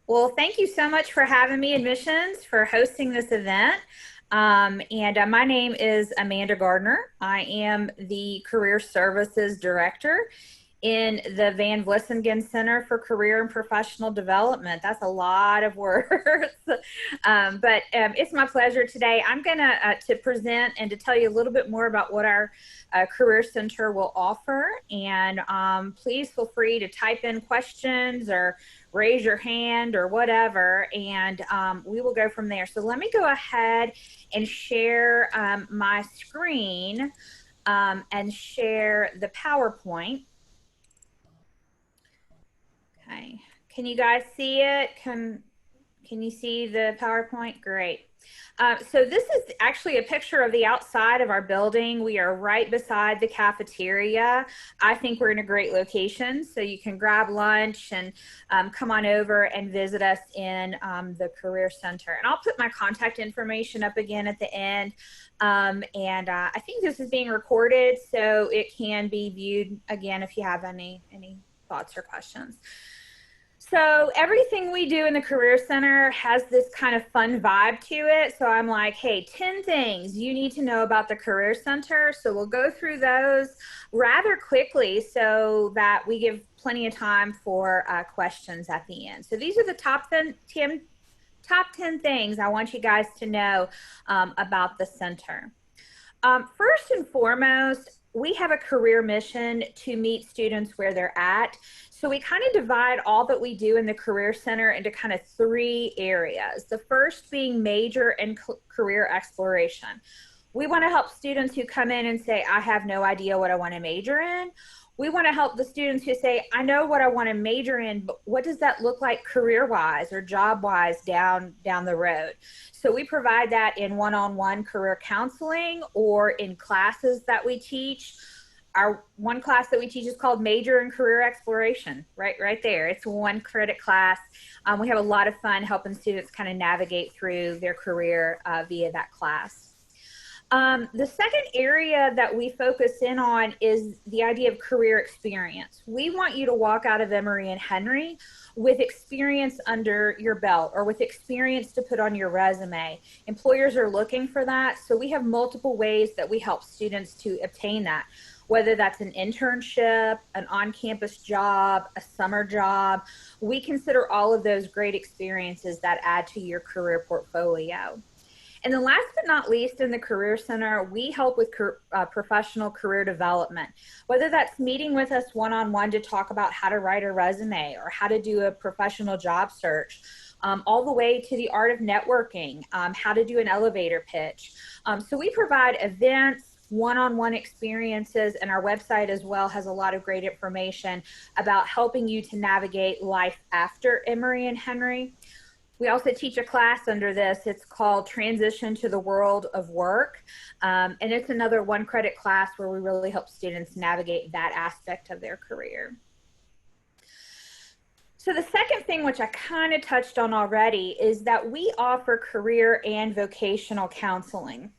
Well, thank you so much for having me, Admissions, for hosting this event. My name is Amanda Gardner. I am the Career Services Director in the Van Vlissingen Center for Career and Professional Development. That's a lot of words, but it's my pleasure today. I'm going to present and to tell you a little bit more about what our Career Center will offer. And please feel free to type in questions or raise your hand or whatever, and we will go from there. So let me go ahead and share my screen and share the PowerPoint. Okay, can you guys see it? Can you see the PowerPoint? Great. So this is actually a picture of the outside of our building. We are right beside the cafeteria. I think we're in a great location, so you can grab lunch and come on over and visit us in the Career Center. And I'll put my contact information up again at the end. I think this is being recorded, so it can be viewed again if you have any thoughts or questions. So everything we do in the Career Center has this kind of fun vibe to it. So I'm like, hey, 10 things you need to know about the Career Center. So we'll go through those rather quickly so that we give plenty of time for questions at the end. So these are the top 10 things I want you guys to know about the center. First and foremost, we have a career mission to meet students where they're at. So we kind of divide all that we do in the Career Center into kind of 3 areas. The first being major and career exploration. We want to help students who come in and say, I have no idea what I want to major in. We want to help the students who say, I know what I want to major in, but what does that look like career-wise or job-wise down the road? So we provide that in one-on-one career counseling or in classes that we teach. Our one class that we teach is called Major and Career Exploration, right there. It's a 1 credit class. We have a lot of fun helping students kind of navigate through their career via that class. The second area that we focus in on is the idea of career experience. We want you to walk out of Emory and Henry with experience under your belt or with experience to put on your resume. Employers are looking for that, so we have multiple ways that we help students to obtain that, whether that's an internship, an on-campus job, a summer job. We consider all of those great experiences that add to your career portfolio. And then last but not least, in the Career Center, we help with professional career development, whether that's meeting with us one-on-one to talk about how to write a resume or how to do a professional job search, all the way to the art of networking, how to do an elevator pitch. So we provide events, one-on-one experiences, and our website as well has a lot of great information about helping you to navigate life after Emory and Henry. We also teach a class under this. It's called Transition to the World of Work. And it's another 1 credit class where we really help students navigate that aspect of their career. So the second thing, which I kind of touched on already, is that we offer career and vocational counseling.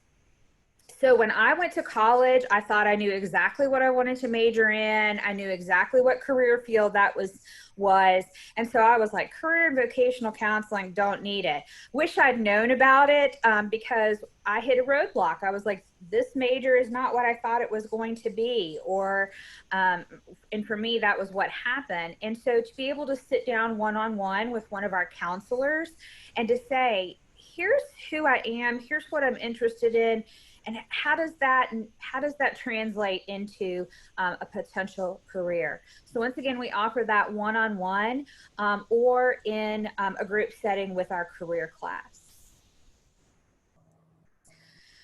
So when I went to college, I thought I knew exactly what I wanted to major in. I knew exactly what career field that was. And so I was like, career and vocational counseling, don't need it. Wish I'd known about it because I hit a roadblock. I was like, this major is not what I thought it was going to be. And for me, that was what happened. And so to be able to sit down one-on-one with one of our counselors and to say, here's who I am, here's what I'm interested in, and how does that translate into a potential career? So once again, we offer that one-on-one or in a group setting with our career class.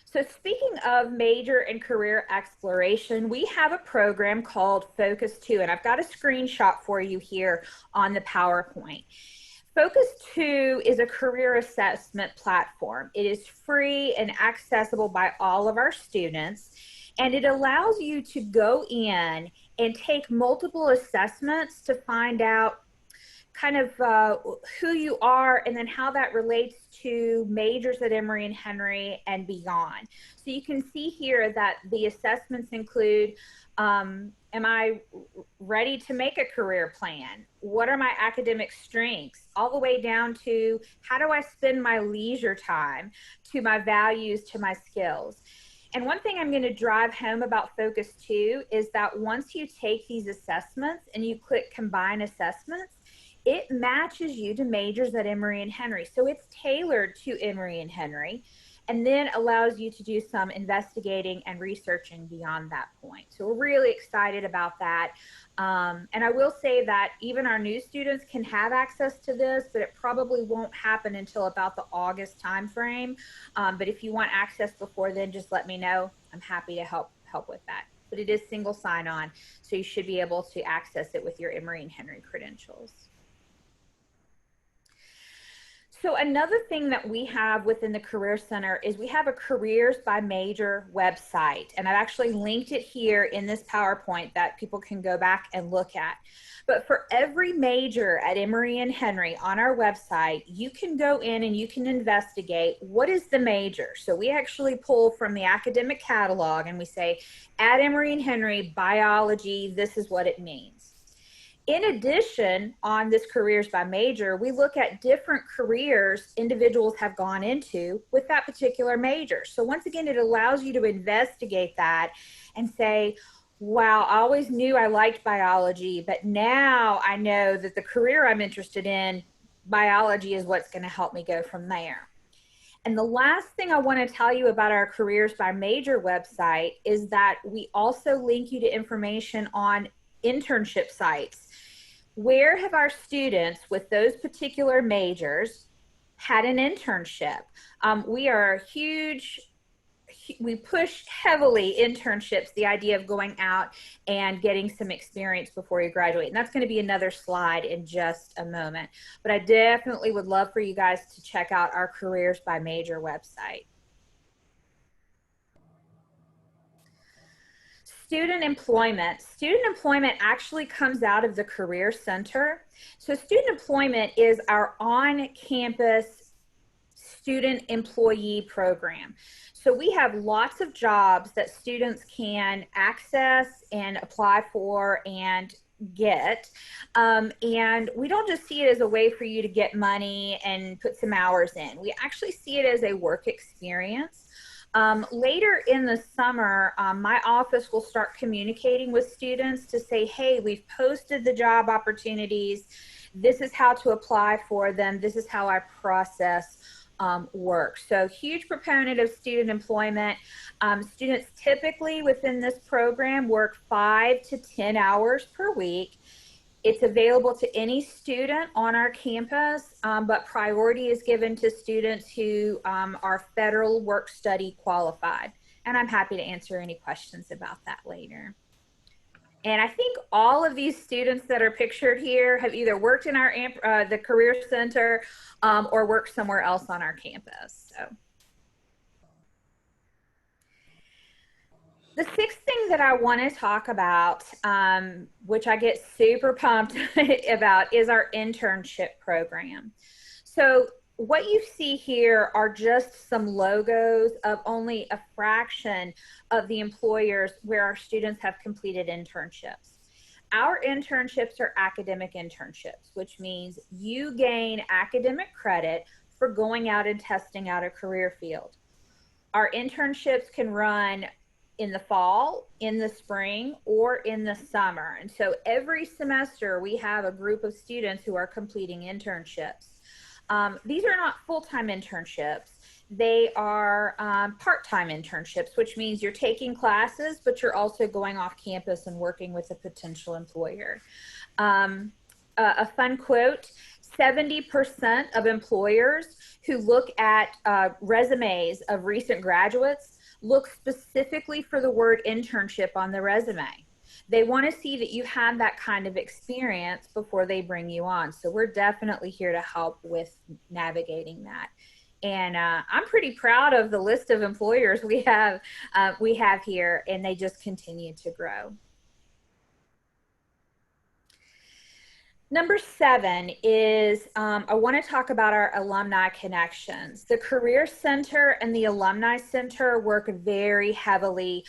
So speaking of major and career exploration, we have a program called Focus 2, and I've got a screenshot for you here on the PowerPoint. Focus 2 is a career assessment platform. It is free and accessible by all of our students, and it allows you to go in and take multiple assessments to find out, kind of who you are, and then how that relates to majors at Emory and Henry and beyond. So you can see here that the assessments include, am I ready to make a career plan? What are my academic strengths? All the way down to how do I spend my leisure time, to my values, to my skills. And one thing I'm going to drive home about Focus 2 is that once you take these assessments and you click Combine Assessments, it matches you to majors at Emory and Henry. So it's tailored to Emory and Henry, and then allows you to do some investigating and researching beyond that point. So we're really excited about that. And I will say that even our new students can have access to this, but it probably won't happen until about the August timeframe. But if you want access before then, just let me know. I'm happy to help with that. But it is single sign-on, so you should be able to access it with your Emory and Henry credentials. So another thing that we have within the Career Center is we have a careers by major website. And I've actually linked it here in this PowerPoint that people can go back and look at. But for every major at Emory and Henry on our website, you can go in and you can investigate what is the major. So we actually pull from the academic catalog and we say, at Emory and Henry, biology, this is what it means. In addition, on this careers by major, we look at different careers individuals have gone into with that particular major. So once again, it allows you to investigate that and say, wow, I always knew I liked biology, but now I know that the career I'm interested in, biology is what's going to help me go from there. And the last thing I want to tell you about our careers by major website is that we also link you to information on internship sites. Where have our students with those particular majors had an internship? We are huge, we push heavily internships, the idea of going out and getting some experience before you graduate. And that's going to be another slide in just a moment. But I definitely would love for you guys to check out our careers by major website. Student employment. Student employment actually comes out of the Career Center. So student employment is our on-campus student employee program. So we have lots of jobs that students can access and apply for and get. And we don't just see it as a way for you to get money and put some hours in. We actually see it as a work experience. Later in the summer, my office will start communicating with students to say, hey, we've posted the job opportunities. This is how to apply for them. This is how our process works. So huge proponent of student employment. Students typically within this program work 5 to 10 hours per week. It's available to any student on our campus, but priority is given to students who are federal work study qualified. And I'm happy to answer any questions about that later. And I think all of these students that are pictured here have either worked in our the Career Center or worked somewhere else on our campus. So. The sixth thing that I want to talk about, which I get super pumped about, is our internship program. So what you see here are just some logos of only a fraction of the employers where our students have completed internships. Our internships are academic internships, which means you gain academic credit for going out and testing out a career field. Our internships can run in the fall, in the spring, or in the summer. And so every semester we have a group of students who are completing internships. These are not full-time internships. They are part-time internships, which means you're taking classes, but you're also going off campus and working with a potential employer. A fun quote, 70% of employers who look at resumes of recent graduates look specifically for the word internship on the resume. They want to see that you had that kind of experience before they bring you on. So we're definitely here to help with navigating that. And I'm pretty proud of the list of employers we have here, and they just continue to grow. Number 7 is I want to talk about our Alumni Connections. The Career Center and the Alumni Center work very heavily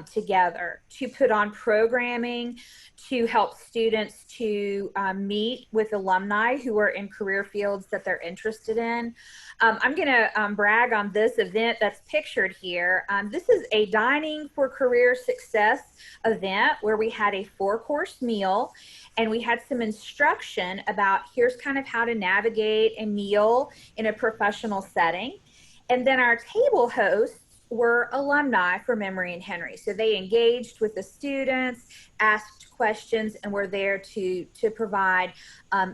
together to put on programming to help students to meet with alumni who are in career fields that they're interested in. I'm going to brag on this event that's pictured here. This is a Dining for Career Success event where we had a 4-course meal and we had some instruction about here's kind of how to navigate a meal in a professional setting. And then our table hosts were alumni from Emory and Henry. So they engaged with the students, asked questions, and were there to provide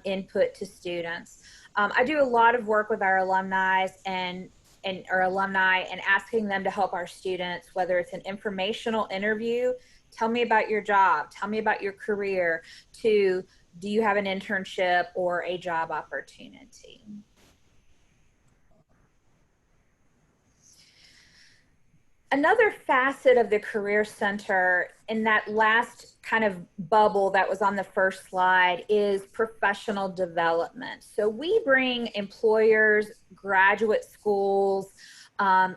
input to students. I do a lot of work with our alumni and our alumni and asking them to help our students, whether it's an informational interview, tell me about your job, tell me about your career, to do you have an internship or a job opportunity. Another facet of the Career Center in that last kind of bubble that was on the first slide is professional development. So we bring employers, graduate schools,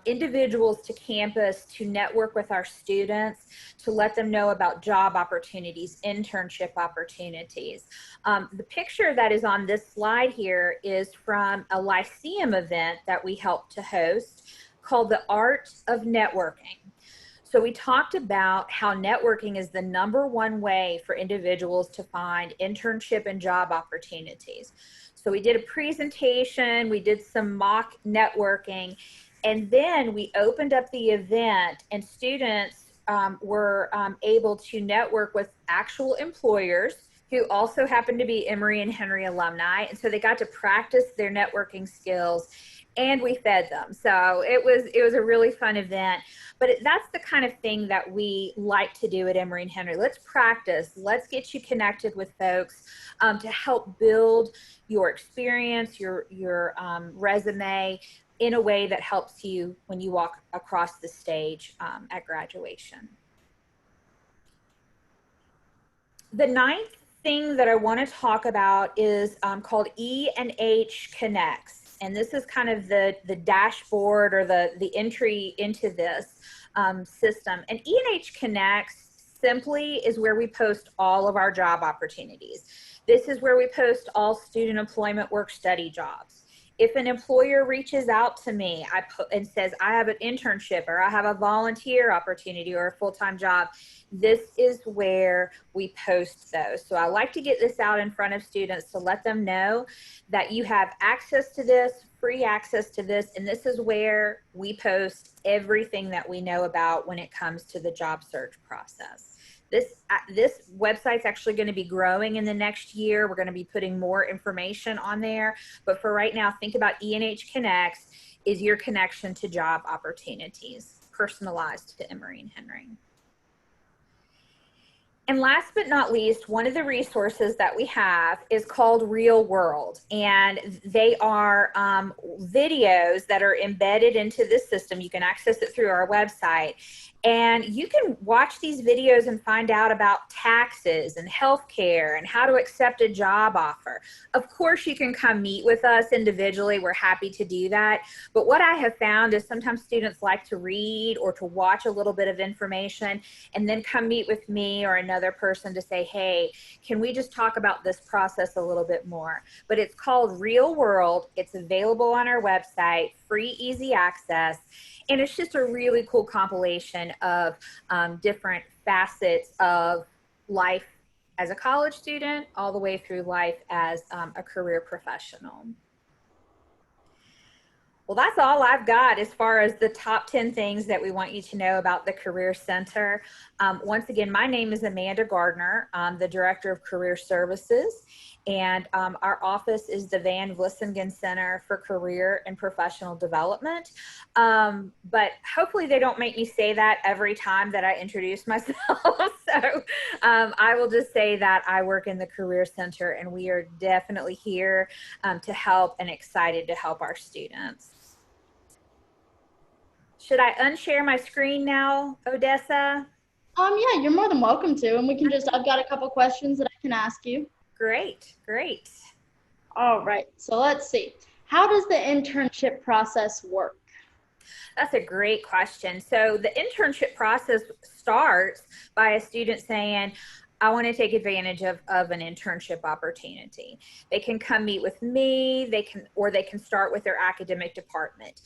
individuals to campus to network with our students, to let them know about job opportunities, internship opportunities. The picture that is on this slide here is from a Lyceum event that we helped to host called The Art of Networking. So we talked about how networking is the #1 way for individuals to find internship and job opportunities. So we did a presentation, we did some mock networking, and then we opened up the event and students were able to network with actual employers who also happened to be Emory and Henry alumni. And so they got to practice their networking skills and we fed them. So it was a really fun event. But that's the kind of thing that we like to do at Emory and Henry. Let's practice. Let's get you connected with folks to help build your experience, your resume in a way that helps you when you walk across the stage at graduation. The 9th thing that I want to talk about is called E&H Connects. And this is kind of the dashboard or the entry into this system. And E&H Connects simply is where we post all of our job opportunities. This is where we post all student employment work study jobs. If an employer reaches out to me and says, I have an internship or I have a volunteer opportunity or a full-time job, this is where we post those. So I like to get this out in front of students to let them know that you have access to this, free access to this, and this is where we post everything that we know about when it comes to the job search process. This website's actually going to be growing in the next year. We're going to be putting more information on there. But for right now, think about E&H Connects is your connection to job opportunities, personalized to Emory and Henry. And last but not least, one of the resources that we have is called Real World. And they are videos that are embedded into this system. You can access it through our website. And you can watch these videos and find out about taxes and healthcare and how to accept a job offer. Of course, you can come meet with us individually. We're happy to do that. But what I have found is sometimes students like to read or to watch a little bit of information and then come meet with me or another person to say, hey, can we just talk about this process a little bit more? But it's called Real World. It's available on our website, free, easy access. And it's just a really cool compilation of different facets of life as a college student all the way through life as a career professional. Well, that's all I've got as far as the top 10 things that we want you to know about the Career Center. Once again, my name is Amanda Gardner. I'm the Director of Career Services, and our office is the Van Vlissingen Center for Career and Professional Development. But hopefully they don't make me say that every time that I introduce myself. So I will just say that I work in the Career Center, and we are definitely here to help and excited to help our students. Should I unshare my screen now, Odessa? Yeah, you're more than welcome to, and we can just, I've got a couple questions that I can ask you. Great, great. All right, so let's see. How does the internship process work? That's a great question. So the internship process starts by a student saying, I want to take advantage of an internship opportunity. They can come meet with me, they can start with their academic department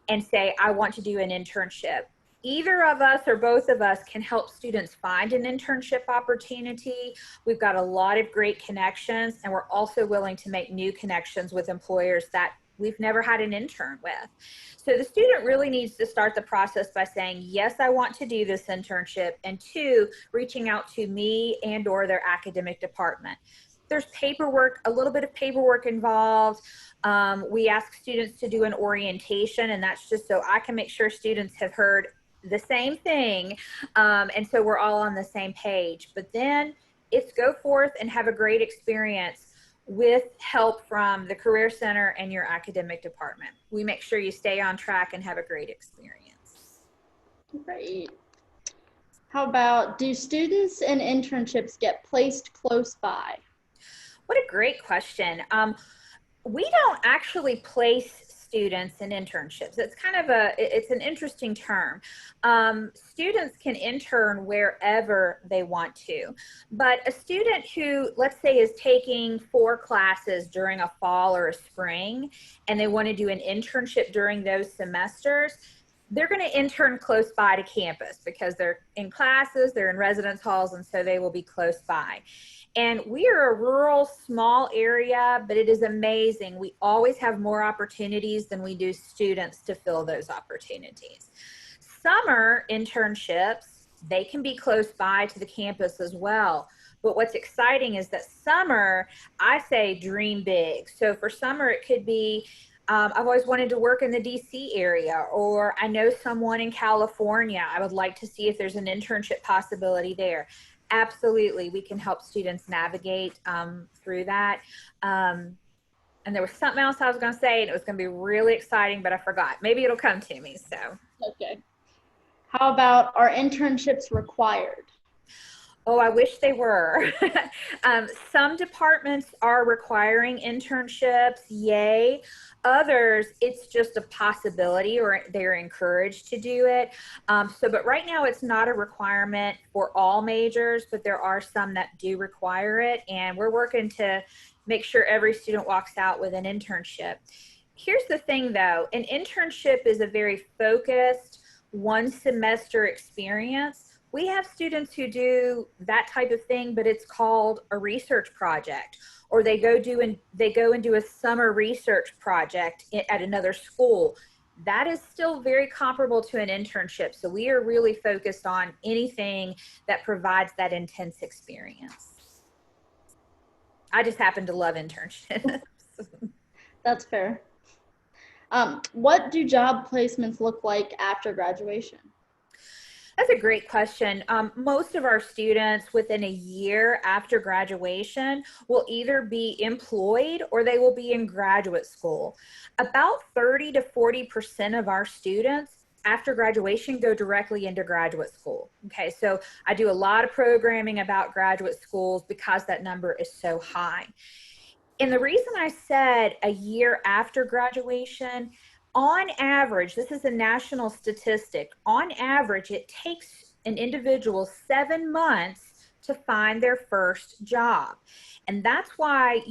and say, I want to do an internship. Either of us or both of us can help students find an internship opportunity. We've got a lot of great connections, and we're also willing to make new connections with employers that we've never had an intern with. So the student really needs to start the process by saying, yes, I want to do this internship, and two, reaching out to me and or their academic department. There's paperwork, a little bit of paperwork involved. We ask students to do an orientation, and that's just so I can make sure students have heard the same thing. And so we're all on the same page. But then it's go forth and have a great experience with help from the Career Center and your academic department. We make sure you stay on track and have a great experience. Great. How about, do students in internships get placed close by? What a great question. We don't actually place students in internships. It's kind of it's an interesting term. Students can intern wherever they want to, but a student who, let's say, is taking 4 classes during a fall or a spring, and they want to do an internship during those semesters, they're going to intern close by to campus because they're in classes, they're in residence halls, and so they will be close by. And we are a rural, small area, but it is amazing. We always have more opportunities than we do students to fill those opportunities. Summer internships, they can be close by to the campus as well. But what's exciting is that summer, I say dream big. So for summer, it could be, I've always wanted to work in the DC area, or I know someone in California. I would like to see if there's an internship possibility there. Absolutely, we can help students navigate through that. And there was something else I was going to say, and it was going to be really exciting, but I forgot. Maybe it'll come to me. So, Okay. How about, are internships required? oh, I wish they were. Some departments are requiring internships, yay. Others, it's just a possibility or they're encouraged to do it. But right now it's not a requirement for all majors, but there are some that do require it. And we're working to make sure every student walks out with an internship. Here's the thing though, an internship is a very focused 1 semester experience. We have students who do that type of thing, but it's called a research project, or they go and do a summer research project at another school. That is still very comparable to an internship. So we are really focused on anything that provides that intense experience. I just happen to love internships. That's fair. What do job placements look like after graduation? That's a great question. Most of our students within a year after graduation will either be employed or they will be in graduate school. About 30 to 40% of our students after graduation go directly into graduate school. Okay, so I do a lot of programming about graduate schools because that number is so high. And the reason I said a year after graduation, on average, this is a national statistic, on average, it takes an individual 7 months to find their first job. And that's why,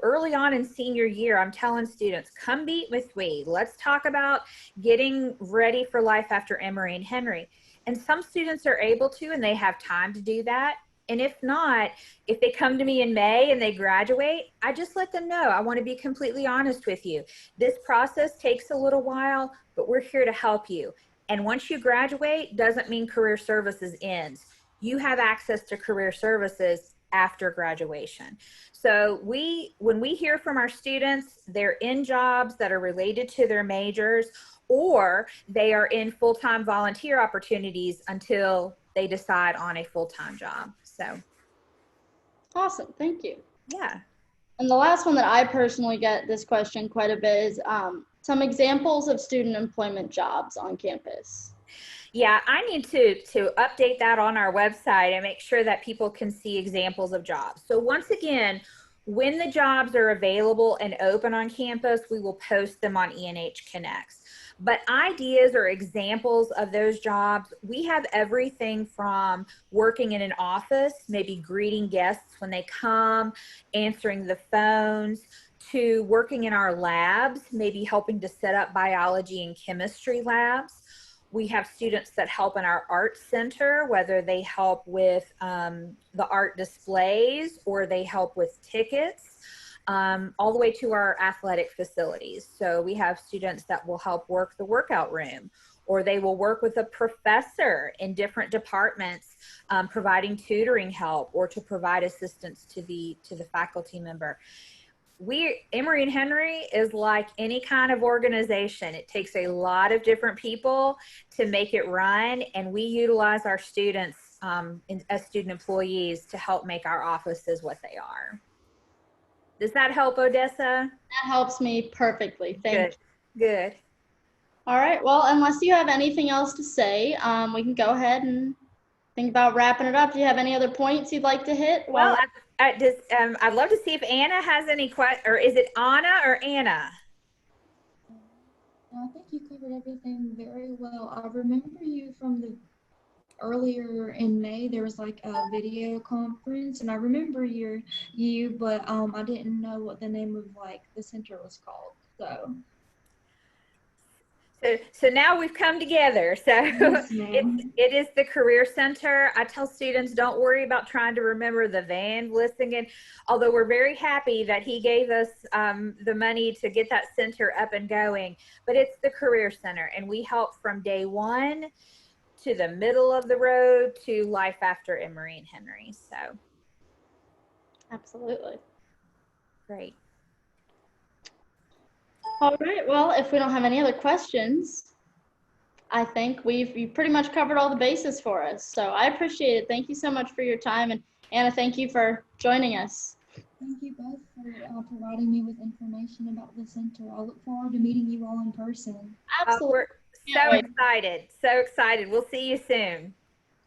early on in senior year, I'm telling students, come meet with me. Let's talk about getting ready for life after Emory and Henry. And some students are able to, and they have time to do that. And if not, if they come to me in May and they graduate, I just let them know. I want to be completely honest with you. This process takes a little while, but we're here to help you. And once you graduate, doesn't mean career services ends. You have access to career services after graduation. So when we hear from our students, they're in jobs that are related to their majors, or they are in full-time volunteer opportunities until they decide on a full-time job. So Awesome, thank you. yeah. And the last one that I personally get this question quite a bit is some examples of student employment jobs on campus. Yeah, I need to update that on our website and make sure that people can see examples of jobs. So once again, When the jobs are available and open on campus, we will post them on ENH Connects. But ideas or examples of those jobs, we have everything from working in an office, maybe greeting guests when they come, answering the phones, to working in our labs, maybe helping to set up biology and chemistry labs. We have students that help in our art center, whether they help with the art displays or they help with tickets, all the way to our athletic facilities. So we have students that will help work the workout room, or they will work with a professor in different departments, providing tutoring help or to provide assistance to the faculty member. Emory and Henry is like any kind of organization. It takes a lot of different people to make it run, and we utilize our students as student employees to help make our offices what they are. Does that help, Odessa? That helps me perfectly. Thank Good. you. Good. All right. Well, unless you have anything else to say, we can go ahead and think about wrapping it up. Do you have any other points you'd like to hit? Well, I'd love to see if Anna has any questions, or is it Anna or Anna? I think you covered everything very well. I remember you from the earlier in May. There was like a video conference, and I remember you, but I didn't know what the name of like the center was called. So now we've come together. So Yes, ma'am. it is the Career Center. I tell students, don't worry about trying to remember the van listing. And although we're very happy that he gave us the money to get that center up and going, but it's the Career Center, and we help from day one to the middle of the road to life after Emory and Henry. So Absolutely. great. All right. Well, if we don't have any other questions, I think you've pretty much covered all the bases for us. So I appreciate it. Thank you so much for your time. And Anna, thank you for joining us. Thank you both for providing me with information about the center. I look forward to meeting you all in person. Absolutely. We're so excited. So excited. We'll see you soon.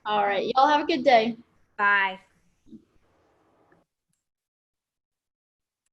All right. Y'all have a good day. Bye.